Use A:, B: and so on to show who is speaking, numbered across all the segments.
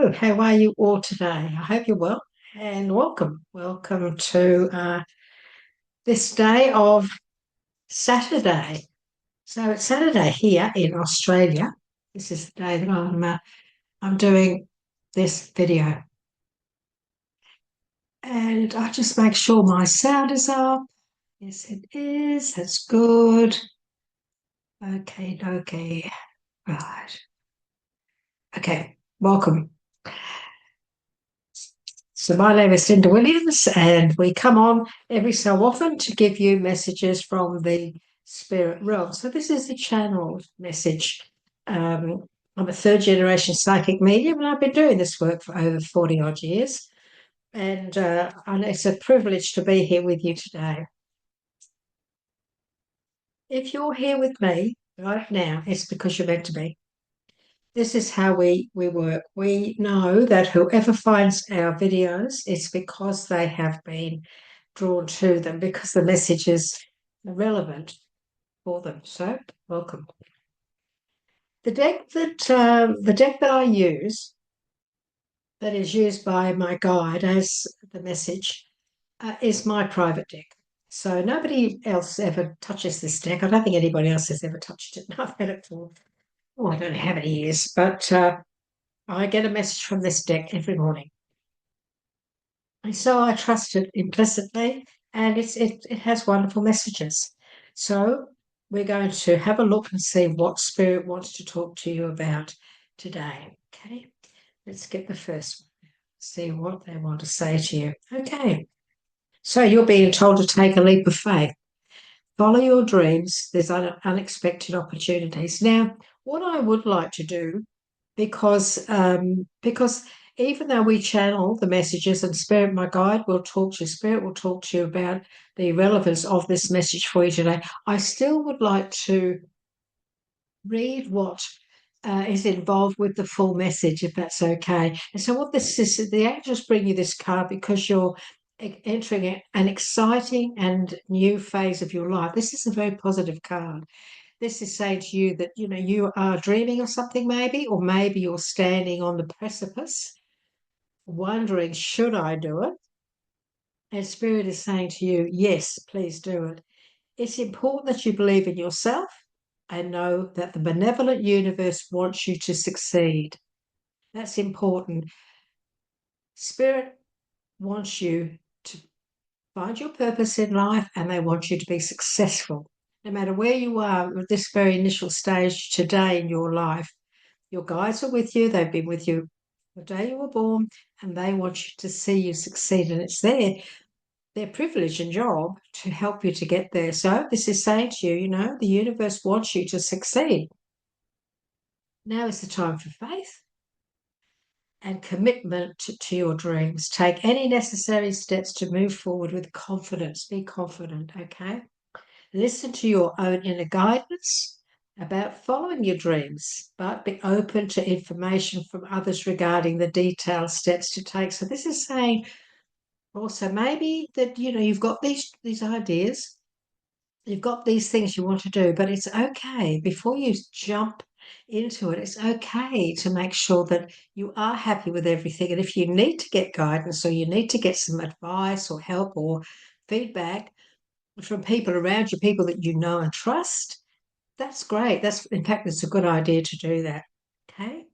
A: Hello, how are you all today? I hope you're well and welcome. Welcome to this day of Saturday. So it's Saturday here in Australia. This is the day that I'm doing this video, and I just make sure my sound is up. Yes, it is. That's good. Okay, okay, right. Okay, welcome. So my name is Linda Williams, and we come on every so often to give you messages from the spirit realm. So this is the channeled message. I'm a third generation psychic medium, and I've been doing this work for over 40 odd years. And it's a privilege to be here with you today. If you're here with me right now, it's because you're meant to be. This is how we work. We know that whoever finds our videos, it's because they have been drawn to them, because the message is relevant for them. So, welcome. The deck that I use, that is used by my guide as the message, is my private deck. So nobody else ever touches this deck. I don't think anybody else has ever touched it. I've had it for I don't know how many years, but I get a message from this deck every morning. And so I trust it implicitly, and it has wonderful messages. So we're going to have a look and see what Spirit wants to talk to you about today. Okay, let's get the first one. See what they want to say to you. Okay, so you're being told to take a leap of faith. Follow your dreams. There's unexpected opportunities. Now, what I would like to do, because even though we channel the messages and Spirit, my guide, will talk to you, Spirit will talk to you about the relevance of this message for you today, I still would like to read what is involved with the full message, if that's okay. And so what this is, the angels bring you this card because you're entering an exciting and new phase of your life. This is a very positive card. This is saying to you that, you are dreaming of something maybe, or maybe you're standing on the precipice wondering, should I do it? And Spirit is saying to you, yes, please do it. It's important that you believe in yourself and know that the benevolent universe wants you to succeed. That's important. Spirit wants you to find your purpose in life, and they want you to be successful. No matter where you are at this very initial stage today in your life, your guides are with you. They've been with you the day you were born, and they want you to see you succeed. And it's their privilege and job to help you to get there. So this is saying to you, the universe wants you to succeed. Now is the time for faith and commitment to your dreams. Take any necessary steps to move forward with confidence. Be confident, okay? Listen to your own inner guidance about following your dreams, but be open to information from others regarding the detailed steps to take. So this is saying also maybe that, you've got these ideas, you've got these things you want to do, but it's okay before you jump into it. It's okay to make sure that you are happy with everything. And if you need to get guidance, or you need to get some advice or help or feedback from people around you, people that you know and trust, that's great. In fact, it's a good idea to do that. Okay.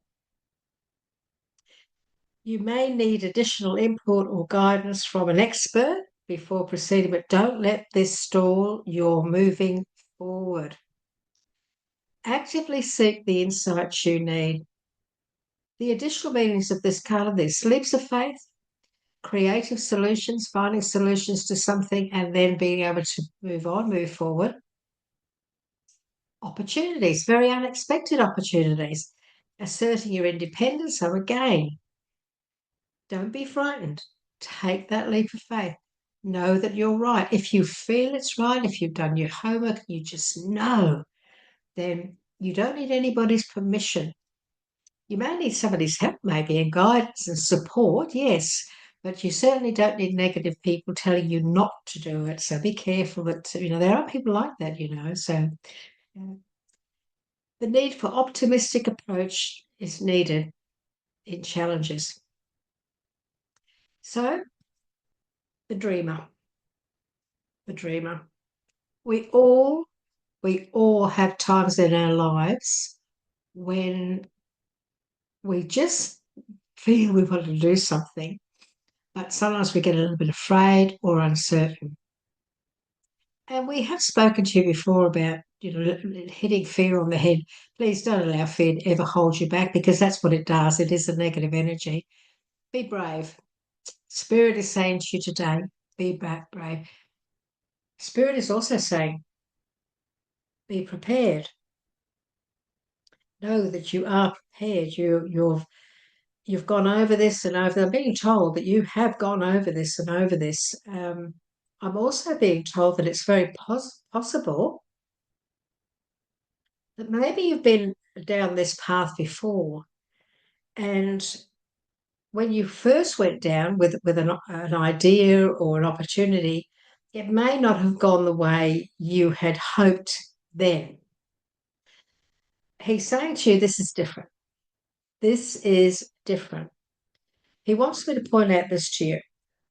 A: You may need additional input or guidance from an expert before proceeding, but don't let this stall your moving forward. Actively seek the insights you need. The additional meanings of this card are this: leaps of faith, creative solutions, finding solutions to something and then being able to move forward. Opportunities, very unexpected opportunities, asserting your independence. So again, don't be frightened. Take that leap of faith. Know that you're right. If you feel it's right, if you've done your homework, you just know, then you don't need anybody's permission. You may need somebody's help, maybe, and guidance and support, yes, but you certainly don't need negative people telling you not to do it. So be careful that, there are people like that, So the need for optimistic approach is needed. in challenges. So, the dreamer, the dreamer. We all have times in our lives when we just feel we want to do something, but sometimes we get a little bit afraid or uncertain. And we have spoken to you before about, hitting fear on the head. Please don't allow fear to ever hold you back, because that's what it does. It is a negative energy. Be brave. Spirit is saying to you today, be brave. Spirit is also saying, be prepared. Know that you are prepared. You've gone over this and over. I'm being told that you have gone over this and over this. I'm also being told that it's very possible that maybe you've been down this path before, and when you first went down with an idea or an opportunity, it may not have gone the way you had hoped then. He's saying to you, this is different. This is different. He wants me to point out this to you.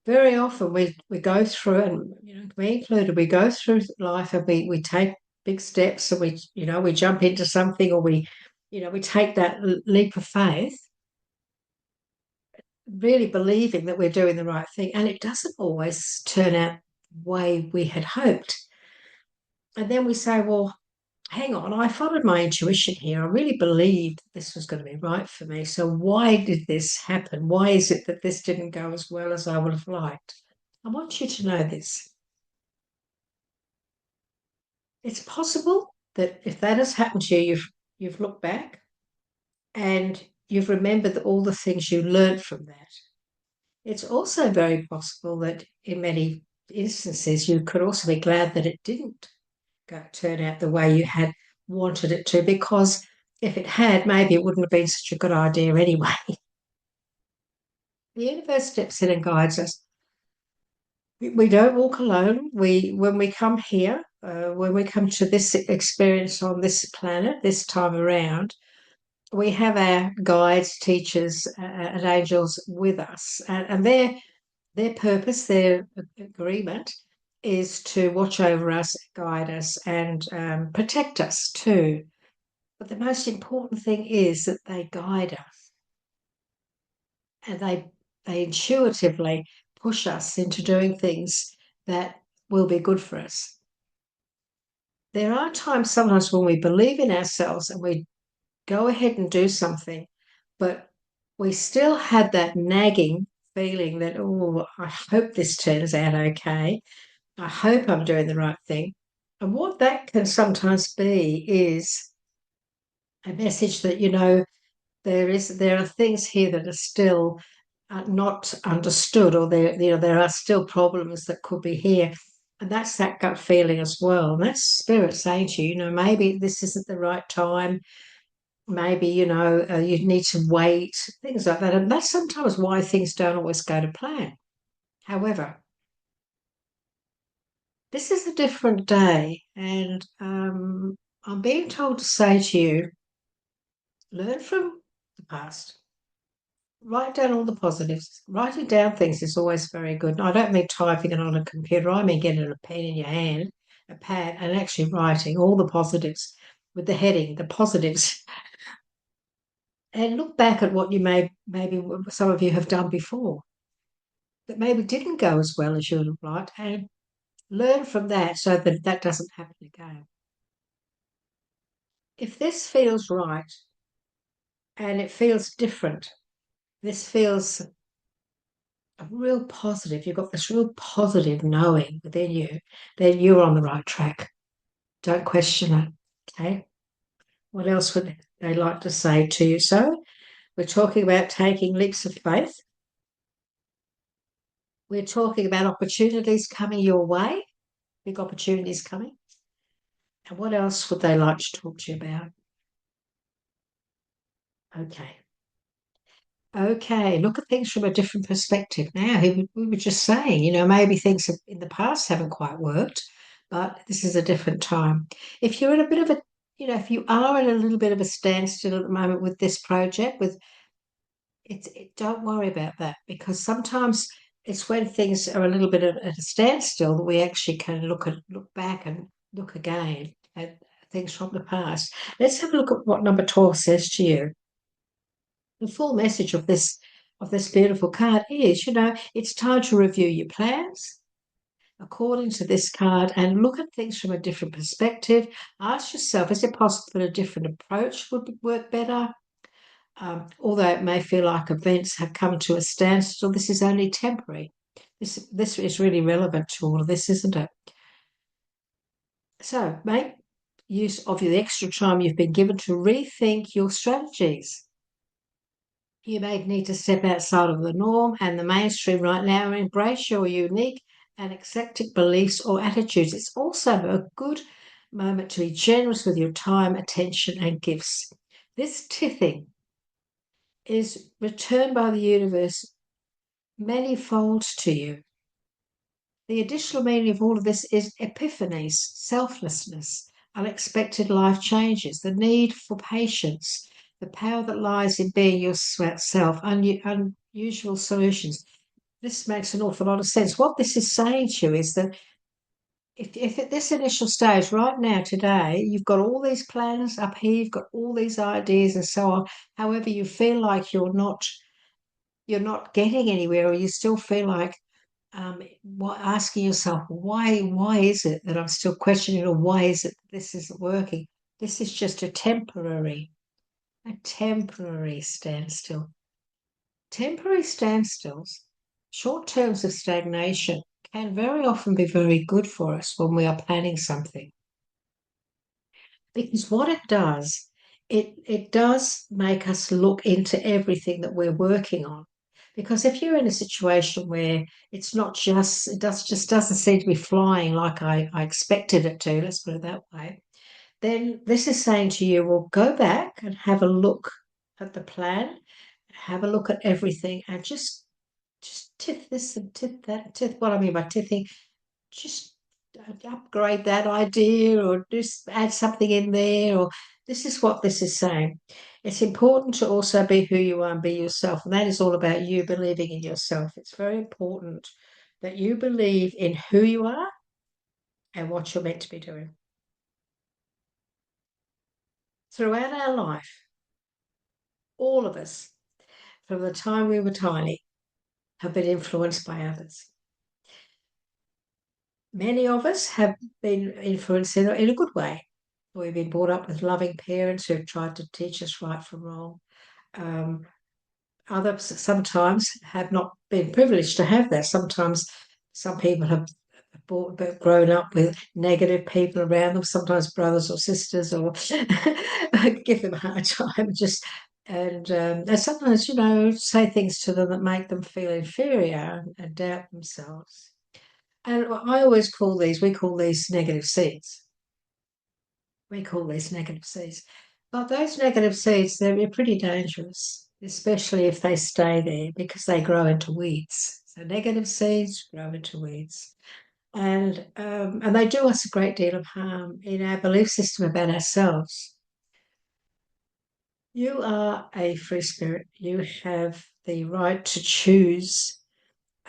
A: Very often we go through, and me included, we go through life and we take big steps, and we jump into something, or we take that leap of faith, really believing that we're doing the right thing, and it doesn't always turn out the way we had hoped. And then we say, well, hang on, I followed my intuition here. I really believed this was going to be right for me. So why did this happen? Why is it that this didn't go as well as I would have liked? I want you to know this. It's possible that if that has happened to you, you've looked back and you've remembered all the things you learned from that. It's also very possible that in many instances you could also be glad that it didn't turn out the way you had wanted it to, because if it had, maybe it wouldn't have been such a good idea anyway. The universe steps in and guides us. We don't walk alone. When we come here, when we come to this experience on this planet, this time around, we have our guides, teachers, and angels with us, and their purpose, their agreement, is to watch over us, guide us, and protect us too. But the most important thing is that they guide us, and they intuitively push us into doing things that will be good for us. There are times sometimes when we believe in ourselves and we go ahead and do something, but we still have that nagging feeling that, oh, I hope this turns out okay. I hope I'm doing the right thing. And what that can sometimes be is a message that, there are things here that are still not understood, or there are still problems that could be here. And that's that gut feeling as well. And that's spirit saying to you, maybe this isn't the right time. Maybe, you need to wait, things like that. And that's sometimes why things don't always go to plan. However, this is a different day. And I'm being told to say to you, learn from the past. Write down all the positives. Writing down things is always very good. And I don't mean typing it on a computer. I mean getting a pen in your hand, a pad, and actually writing all the positives with the heading, the positives. And look back at what you maybe some of you have done before that maybe didn't go as well as you would have liked, and learn from that so that that doesn't happen again. If this feels right and it feels different, this feels a real positive, you've got this real positive knowing within you, then you're on the right track. Don't question it. Okay. What else would they like to say to you? So we're talking about taking leaps of faith. We're talking about opportunities coming your way, big opportunities coming. And what else would they like to talk to you about? Okay. Okay, look at things from a different perspective now. We were just saying, maybe things in the past haven't quite worked, but this is a different time. If you're in a bit of a, if you are in a little bit of a standstill at the moment with this project, with don't worry about that, because sometimes it's when things are a little bit at a standstill that we actually can look back and look again at things from the past. Let's have a look at what number 12 says to you. The full message of this beautiful card is, it's time to review your plans according to this card and look at things from a different perspective. Ask yourself, is it possible that a different approach would work better? Although it may feel like events have come to a standstill, this is only temporary. This is really relevant to all of this, isn't it? So make use of the extra time you've been given to rethink your strategies. You may need to step outside of the norm and the mainstream right now and embrace your unique and eclectic beliefs or attitudes. It's also a good moment to be generous with your time, attention, and gifts. This tithing is returned by the universe manifold to you. The additional meaning of all of this is epiphanies, selflessness, unexpected life changes, the need for patience, the power that lies in being yourself, unusual solutions. This makes an awful lot of sense. What this is saying to you is that if at this initial stage, right now, today, you've got all these plans up here, you've got all these ideas and so on. However, you feel like you're not getting anywhere, or you still feel like asking yourself why is it that I'm still questioning, or why is it this isn't working? This is just a temporary standstill. Temporary standstills, short terms of stagnation, can very often be very good for us when we are planning something. Because what it does, it does make us look into everything that we're working on. Because if you're in a situation where it's not just, just doesn't seem to be flying like I expected it to, let's put it that way, then this is saying to you, well, go back and have a look at the plan, have a look at everything, and just tip this and tip that. Tip what I mean by tipping, just upgrade that idea or just add something in there. Or this is what this is saying. It's important to also be who you are and be yourself. And that is all about you believing in yourself. It's very important that you believe in who you are and what you're meant to be doing. Throughout our life, all of us, from the time we were tiny, have been influenced by others. Many of us have been influenced in a good way. We've been brought up with loving parents who have tried to teach us right from wrong. Others sometimes have not been privileged to have that. Sometimes some people have grown up with negative people around them, sometimes brothers or sisters, or give them a hard time. And sometimes, say things to them that make them feel inferior and doubt themselves. And we call these negative seeds. We call these negative seeds. But those negative seeds, they're pretty dangerous, especially if they stay there, because they grow into weeds. So negative seeds grow into weeds. And they do us a great deal of harm in our belief system about ourselves. You are a free spirit. You have the right to choose.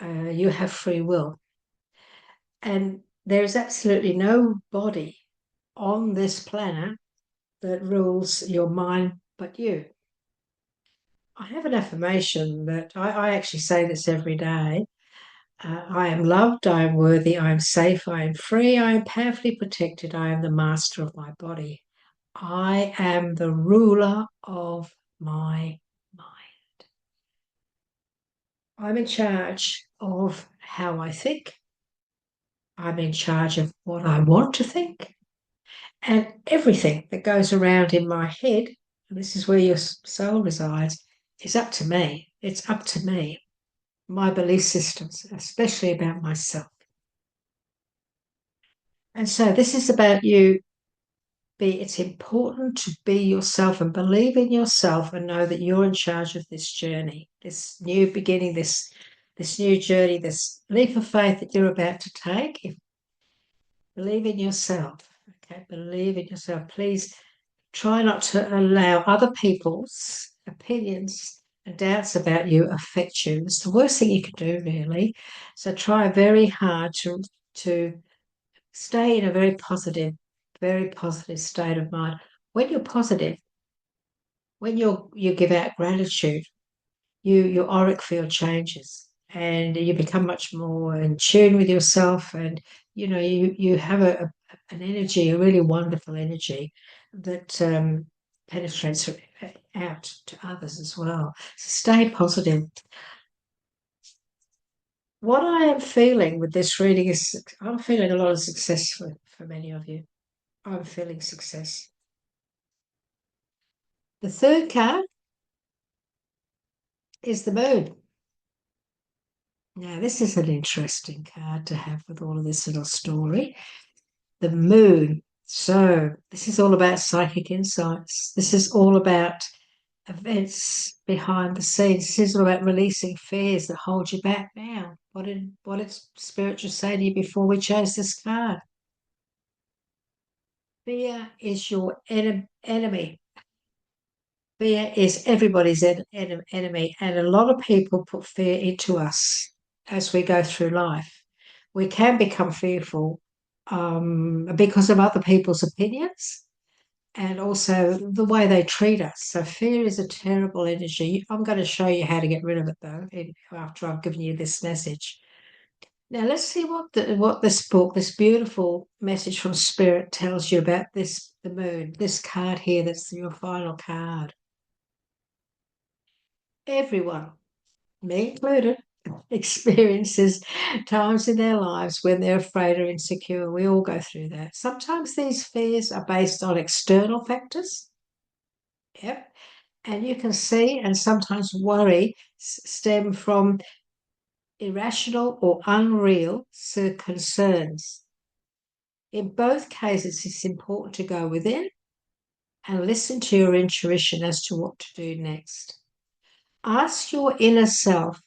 A: You have free will. And there is absolutely no body on this planet that rules your mind but you. I have an affirmation that I actually say this every day. I am loved, I am worthy, I am safe, I am free, I am powerfully protected, I am the master of my body. I am the ruler of my mind. I'm in charge of how I think. I'm in charge of what I want to think. And everything that goes around in my head, and this is where your soul resides, is up to me. It's up to me. My belief systems, especially about myself. And so this is about you. It's important to be yourself and believe in yourself and know that you're in charge of this journey, this new beginning, this new journey, this leap of faith that you're about to take. Believe in yourself. Okay, believe in yourself. Please try not to allow other people's opinions and doubts about you affect you. It's the worst thing you can do, really. So try very hard to stay in a very positive state of mind. When you're positive, when you give out gratitude, your auric field changes and you become much more in tune with yourself, and you have an energy, a really wonderful energy that penetrates out to others as well. So stay positive. What I am feeling with this reading is I'm feeling a lot of success for many of you. I'm feeling success. The third card is the moon. Now, this is an interesting card to have with all of this little story. The moon. So, this is all about psychic insights. This is all about events behind the scenes. This is all about releasing fears that hold you back now. What did Spirit just say to you before we chose this card? Fear is your enemy. Fear is everybody's enemy, and a lot of people put fear into us as we go through life. We can become fearful because of other people's opinions and also the way they treat us. So fear is a terrible energy. I'm going to show you how to get rid of it, though, after I've given you this message. Now let's see what this book, this beautiful message from Spirit, tells you about the moon. This card here, that's your final card. Everyone, me included, experiences times in their lives when they're afraid or insecure. We all go through that. Sometimes these fears are based on external factors. Yep. And you can see, and sometimes worry stem from irrational or unreal concerns. In both cases, it's important to go within and listen to your intuition as to what to do next. Ask your inner self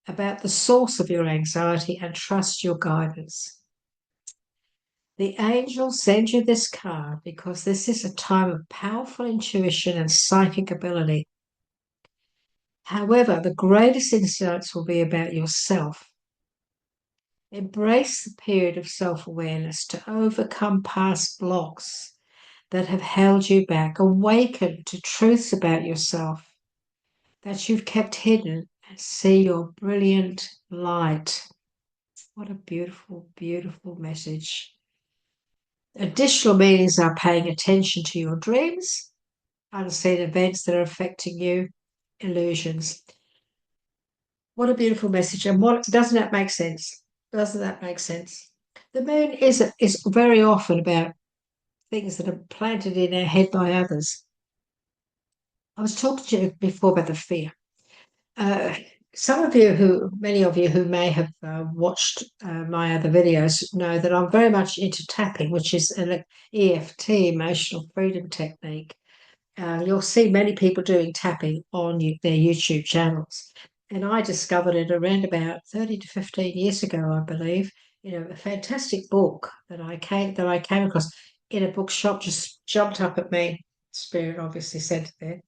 A: about the source of your anxiety and trust your guidance. The angels send you this card because this is a time of powerful intuition and psychic ability. However, the greatest insights will be about yourself. Embrace the period of self-awareness to overcome past blocks that have held you back. Awaken to truths about yourself that you've kept hidden and see your brilliant light. What a beautiful, beautiful message. Additional meanings are paying attention to your dreams, unseen events that are affecting you, illusions. What a beautiful message. And doesn't that make sense? Doesn't that make sense? The moon is very often about things that are planted in our head by others. I was talking to you before about the fear. Uh, many of you who may have watched my other videos know that I'm very much into tapping, which is an EFT, emotional freedom technique. You'll see many people doing tapping on their YouTube channels. And I discovered it around about 30 to 15 years ago, I believe, a fantastic book that I came across in a bookshop, just jumped up at me. Spirit obviously sent it there.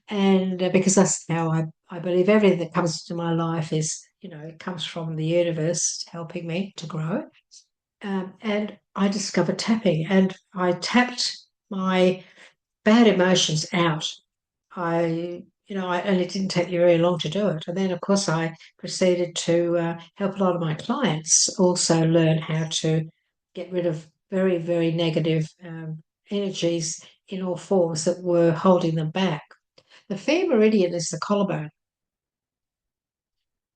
A: And because that's how I believe everything that comes into my life is, it comes from the universe helping me to grow. And I discovered tapping, and I tapped my bad emotions out. And it didn't take me very long to do it. And then, of course, I proceeded to help a lot of my clients also learn how to get rid of very, very negative energies in all forms that were holding them back. The fear meridian is the collarbone.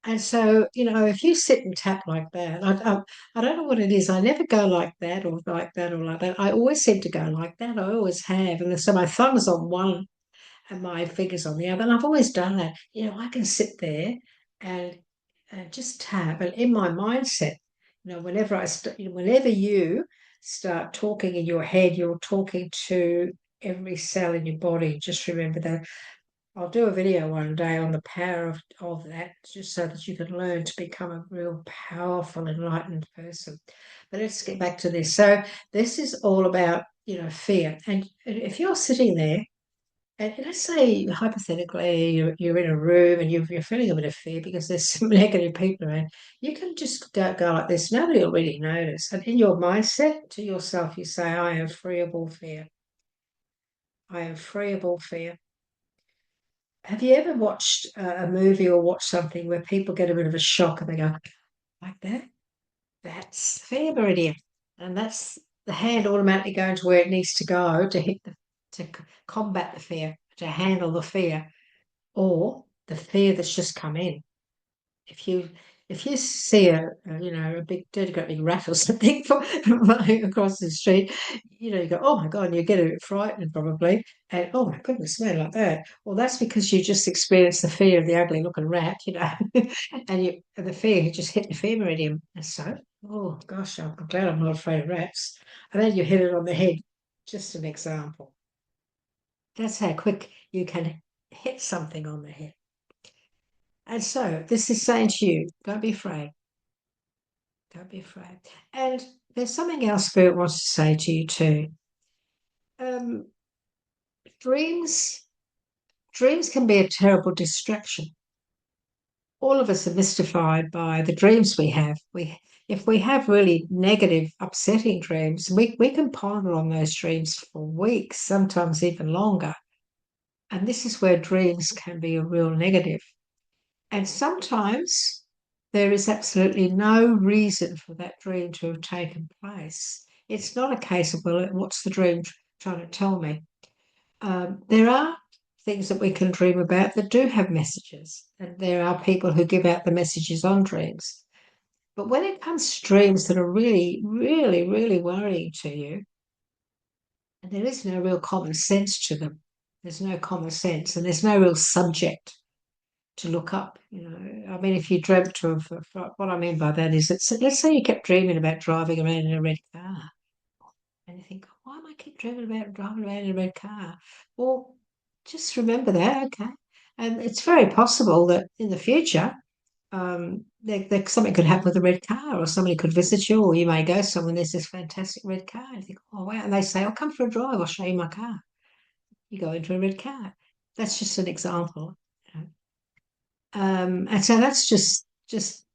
A: And so, if you sit and tap like that, I don't know what it is. I never go like that or like that or like that. I always seem to go like that. I always have. And so my thumb's on one and my fingers on the other. And I've always done that. I can sit there and just tap. And in my mindset, whenever you start talking in your head, you're talking to every cell in your body. Just remember that. I'll do a video one day on the power of that, just so that you can learn to become a real powerful, enlightened person. But let's get back to this. So this is all about, fear. And if you're sitting there And let's say hypothetically you're in a room and you're feeling a bit of fear because there's some negative people around. You can just go like this. Nobody will really notice. And in your mindset to yourself, you say, I am free of all fear. I am free of all fear. Have you ever watched a movie or watched something where people get a bit of a shock and they go, like that? That's the fear meridian. And that's the hand automatically going to where it needs to go to combat the fear, to handle the fear or the fear that's just come in. If you if you see a big dirty great big rat or something flying across the street, you go, oh my God, and you get a bit frightened probably, and oh my goodness, man, like that. Well, that's because you just experienced the fear of the ugly looking rat, and the fear just hit the fear meridian. And so, oh gosh, I'm glad I'm not afraid of rats. And then you hit it on the head. Just an example. That's how quick you can hit something on the head. And so this is saying to you, don't be afraid. Don't be afraid. And there's something else Spirit wants to say to you too. Um, dreams, dreams can be a terrible distraction. All of us are mystified by the dreams we have. If we have really negative, upsetting dreams, we can ponder on those dreams for weeks, sometimes even longer. And this is where dreams can be a real negative. And sometimes there is absolutely no reason for that dream to have taken place. It's not a case of, well, what's the dream trying to tell me? There are things that we can dream about that do have messages, and there are people who give out the messages on dreams. But when it comes to dreams that are really, really, really worrying to you, and there is no real common sense to them, there's no common sense, and there's no real subject to look up. I mean, if you dreamt of what I mean by that is that let's say you kept dreaming about driving around in a red car, and you think, why am I keep dreaming about driving around in a red car? Well, just remember that, okay? And it's very possible that in the future, something could happen with a red car, or somebody could visit you, or you may go somewhere and there's this fantastic red car, and you think, oh wow, and they say, I'll come for a drive, I'll show you my car. You go into a red car. That's just an example. You know. And so that's just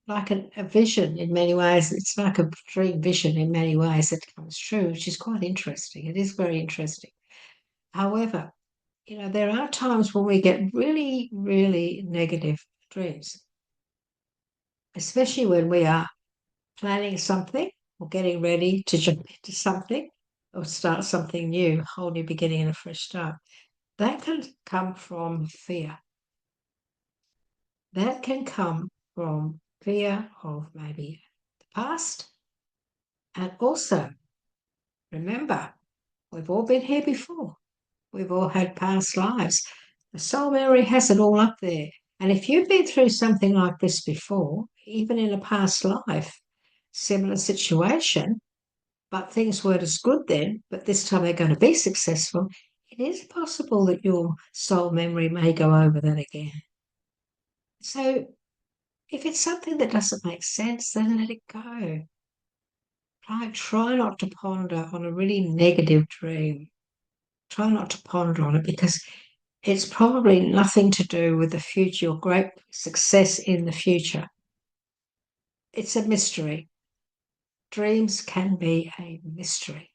A: like a vision in many ways. It's like a dream vision in many ways that comes true, which is quite interesting. It is very interesting. However, there are times when we get really, really negative dreams, especially when we are planning something or getting ready to jump into something or start something new, a whole new beginning and a fresh start. That can come from fear. That can come from fear of maybe the past. And also, remember, we've all been here before. We've all had past lives. The soul memory has it all up there. And if you've been through something like this before, even in a past life, similar situation, but things weren't as good then, but this time they're going to be successful, it is possible that your soul memory may go over that again. So if it's something that doesn't make sense, then let it go. Try not to ponder on a really negative dream. Try not to ponder on it because it's probably nothing to do with the future, your great success in the future. It's a mystery. Dreams can be a mystery.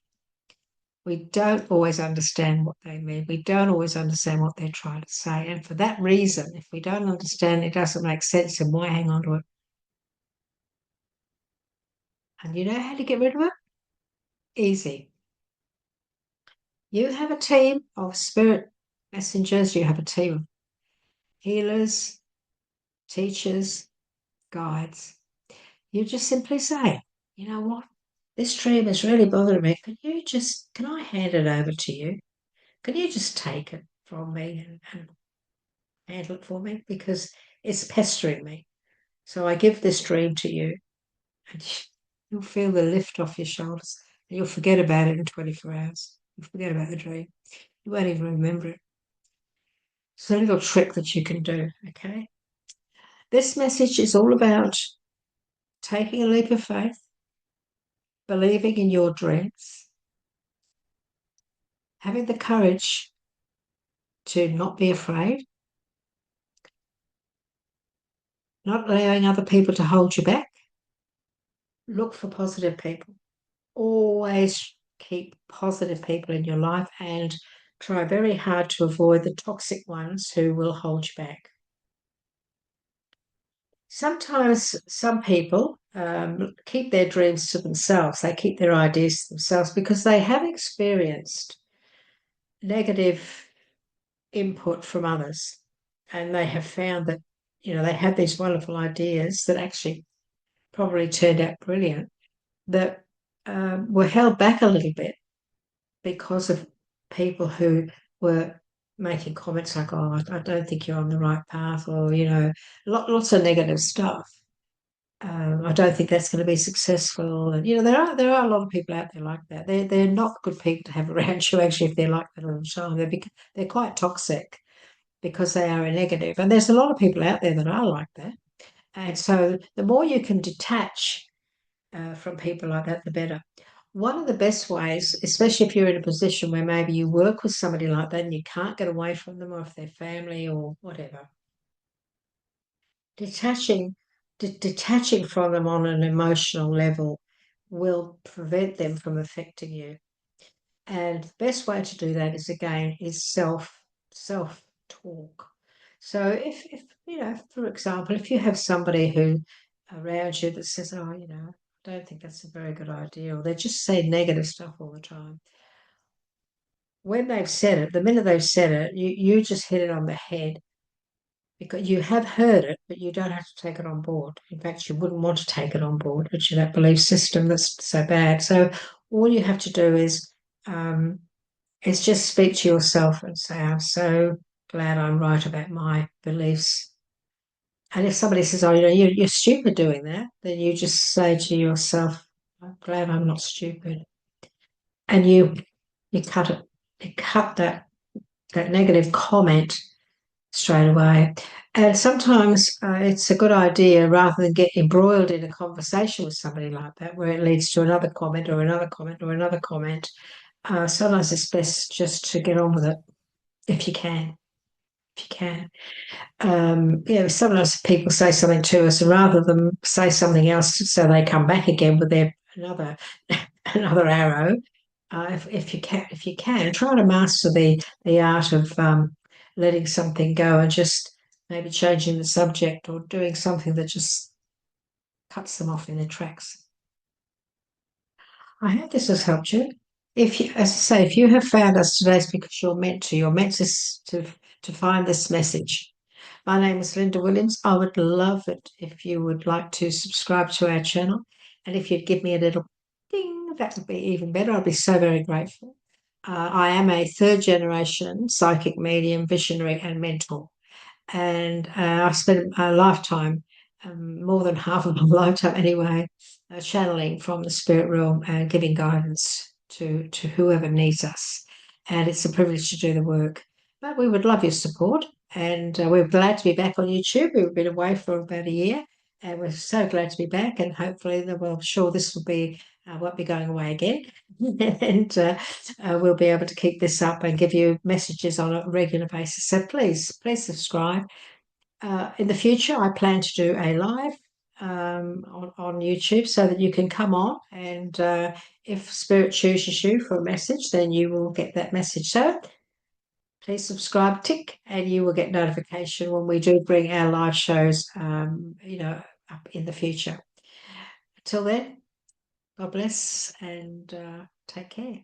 A: We don't always understand what they mean. We don't always understand what they're trying to say. And for that reason, if we don't understand, it doesn't make sense, then why hang on to it? And you know how to get rid of it? Easy. You have a team of spirit messengers, you have a team of healers, teachers, guides. You just simply say, you know what? This dream is really bothering me. Can I hand it over to you? Can you just take it from me and handle it for me? Because it's pestering me. So I give this dream to you and you'll feel the lift off your shoulders and you'll forget about it in 24 hours. You'll forget about the dream. You won't even remember it. It's a little trick that you can do, okay? This message is all about taking a leap of faith, believing in your dreams, having the courage to not be afraid, not allowing other people to hold you back. Look for positive people. Always keep positive people in your life and try very hard to avoid the toxic ones who will hold you back. Sometimes some people keep their dreams to themselves, they keep their ideas to themselves because they have experienced negative input from others and they have found that, they had these wonderful ideas that actually probably turned out brilliant that were held back a little bit because of people who were making comments like, "Oh, I don't think you're on the right path," or lots of negative stuff. I don't think that's going to be successful, and there are a lot of people out there like that. They're not good people to have around you actually if they're like that all the time. They're quite toxic because they are a negative, and there's a lot of people out there that are like that. And so the more you can detach from people like that, the better. One of the best ways, especially if you're in a position where maybe you work with somebody like that and you can't get away from them, or if they're family or whatever, detaching detaching from them on an emotional level will prevent them from affecting you. And the best way to do that is again is self talk. So if for example, if you have somebody who around you that says, "Oh, I don't think that's a very good idea," or they just say negative stuff all the time, when they've said it, the minute they've said it, you just hit it on the head because you have heard it, but you don't have to take it on board. In fact, you wouldn't want to take it on board, which is that belief system that's so bad. So all you have to do um, is just speak to yourself and say, "I'm so glad I'm right about my beliefs." And if somebody says, "Oh, you're stupid doing that," then you just say to yourself, "I'm glad I'm not stupid." And you cut it, you cut that negative comment straight away. And sometimes it's a good idea rather than get embroiled in a conversation with somebody like that, where it leads to another comment or another comment or another comment. Sometimes it's best just to get on with it if you can. If you can. Sometimes people say something to us, and rather than say something else, so they come back again with their another arrow. If you can, try to master the art of letting something go and just maybe changing the subject or doing something that just cuts them off in their tracks. I hope this has helped you. If you, as I say, if you have found us today, it's because you're meant to find this message. My name is Linda Williams. I would love it if you would like to subscribe to our channel. And if you'd give me a little ding, that would be even better. I'd be so very grateful. I am a third generation psychic medium, visionary, and mentor. And I spent a lifetime, more than half of my lifetime anyway, channeling from the spirit realm and giving guidance to whoever needs us. And it's a privilege to do the work. But we would love your support. And we're glad to be back on YouTube. We've been away for about a year. And we're so glad to be back. And hopefully, I'm sure this will be, won't be going away again. And we'll be able to keep this up and give you messages on a regular basis. So please subscribe. In the future, I plan to do a live on YouTube so that you can come on and if Spirit chooses you for a message, then you will get that message. So please subscribe, tick, and you will get notification when we do bring our live shows, up in the future. Until then, God bless and take care.